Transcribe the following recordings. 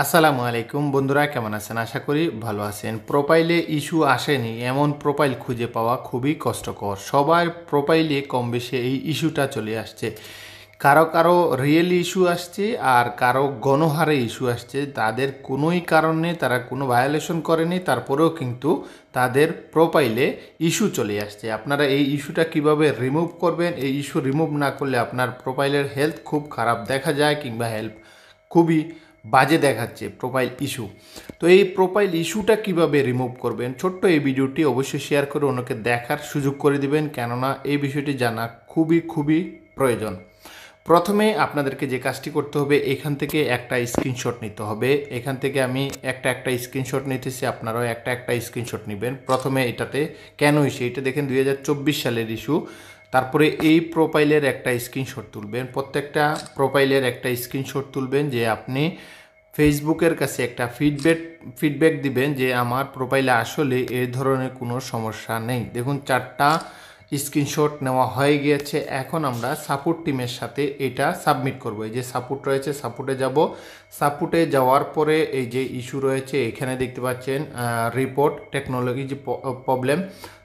আসসালামু আলাইকুম বন্ধুরা, কেমন আছেন? আশা করি ভালো আছেন। প্রোফাইলে ইস্যু আসেনি এমন প্রোফাইল খুঁজে পাওয়া খুবই কষ্টকর। সবার প্রোফাইলে কম বেশি এই ইস্যুটা চলে আসছে। কারো কারো রিয়েল ইস্যু আসছে আর কারো গণহারে ইস্যু আসছে। তাদের কোনোই কারণে তারা কোনো ভায়োলেশন করেনি, তারপরেও কিন্তু তাদের প্রোফাইলে ইস্যু চলে আসছে। আপনারা এই ইস্যুটা কিভাবে রিমুভ করবেন? এই ইস্যু রিমুভ না করলে আপনার প্রোফাইলের হেলথ খুব খারাপ দেখা যায়, কিংবা হেল্প খুবই বাজে দেখাচ্ছে প্রোফাইল ইস্যু। তো এই প্রোফাইল ইস্যুটা কিভাবে রিমুভ করবেন, ছোট্ট এই ভিডিওটি অবশ্যই শেয়ার করে অন্যকে দেখার সুযোগ করে দিবেন, কেননা এই বিষয়টি জানা খুবই খুবই প্রয়োজন। প্রথমে আপনাদেরকে যে কাজটি করতে হবে, এখান থেকে একটা স্ক্রিনশট নিতে হবে। এখান থেকে আমি একটা স্ক্রিনশট নিতেছি, আপনারাও একটা স্ক্রিনশট নেবেন। প্রথমে এটাতে কেন ইস্যু, এটা দেখেন 2024 সালের ইস্যু। তারপরে এই প্রোফাইলের একটা স্ক্রিনশট তুলবেন, প্রত্যেকটা প্রোফাইলের একটা স্ক্রিনশট তুলবেন, যে আপনি ফেসবুকের কাছে একটা ফিডব্যাক দিবেন যে আমার প্রোফাইলে আসলে এই ধরনের কোনো সমস্যা নেই। দেখুন, 4টা স্ক্রিনশট নেওয়া হয়ে গিয়েছে। এখন আমরা সাপোর্ট টিমের সাথে এটা সাবমিট করব। এই যে সাপোর্ট রয়েছে, সাপোর্টে যাব। সাপোর্টে যাওয়ার পরে এই যে ইস্যু রয়েছে, এখানে দেখতে পাচ্ছেন রিপোর্ট টেকনোলজি প্রবলেম।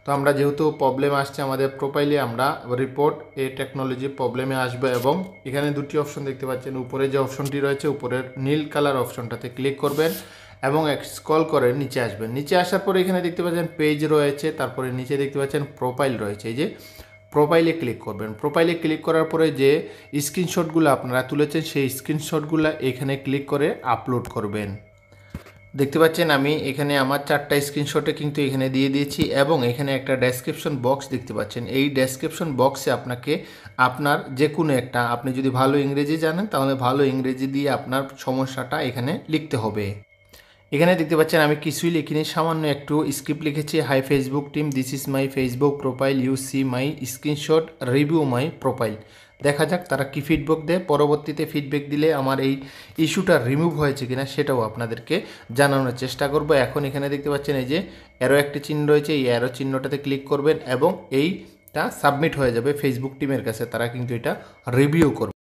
তো আমরা যেহেতু প্রবলেম আসছে আমাদের প্রোফাইলে, আমরা রিপোর্ট টেকনোলজি প্রবলেমে আসবে। এবং এখানে দুটি অপশন দেখতে পাচ্ছেন, উপরে যে অপশনটি রয়েছে উপরের নীল কালার অপশনটাতে ক্লিক করবেন এবং স্ক্রল করে নিচে আসবেন। নিচে আসার পরে এখানে দেখতে পাচ্ছেন পেজ রয়েছে, তারপরে নিচে দেখতে পাচ্ছেন প্রোফাইল রয়েছে। এই যে প্রোফাইলে ক্লিক করবেন। প্রোফাইলে ক্লিক করার পরে যে স্ক্রিনশটগুলো আপনারা তুলেছেন সেই স্ক্রিনশটগুলো এখানে ক্লিক করে আপলোড করবেন। দেখতে পাচ্ছেন আমি এখানে আমার 4টা স্ক্রিনশটে কিন্তু এখানে দিয়ে দিয়েছি, এবং এখানে একটা ডেসক্রিপশন বক্স দেখতে পাচ্ছেন। এই ডেসক্রিপশন বক্সে আপনাকে আপনার যে কোনো একটা, আপনি যদি ভালো ইংরেজি জানেন তাহলে ভালো ইংরেজি দিয়ে আপনার সমস্যাটা এখানে লিখতে হবে। এখানে দেখতে পাচ্ছেন আমি কিছুই লিখিনি, সামান্য একটু স্ক্রিপ্ট লিখেছি। Hi Facebook team, this is my Facebook profile, you see my screenshot, review my profile. দেখা যাক তারা কি ফিডব্যাক দেয়। পরবর্তীতে ফিডব্যাক দিলে আমার এই ইস্যুটা রিমুভ হয়েছে কিনা সেটাও আপনাদেরকে জানানোর চেষ্টা করব। এখন এখানে দেখতে পাচ্ছেন এই যে অ্যারো একটি চিহ্ন রয়েছে, এই অ্যারো চিহ্নটাতে ক্লিক করবেন এবং এইটা সাবমিট হয়ে যাবে ফেসবুক টিমের কাছে। তারা কিন্তু এটা রিভিউ করবে।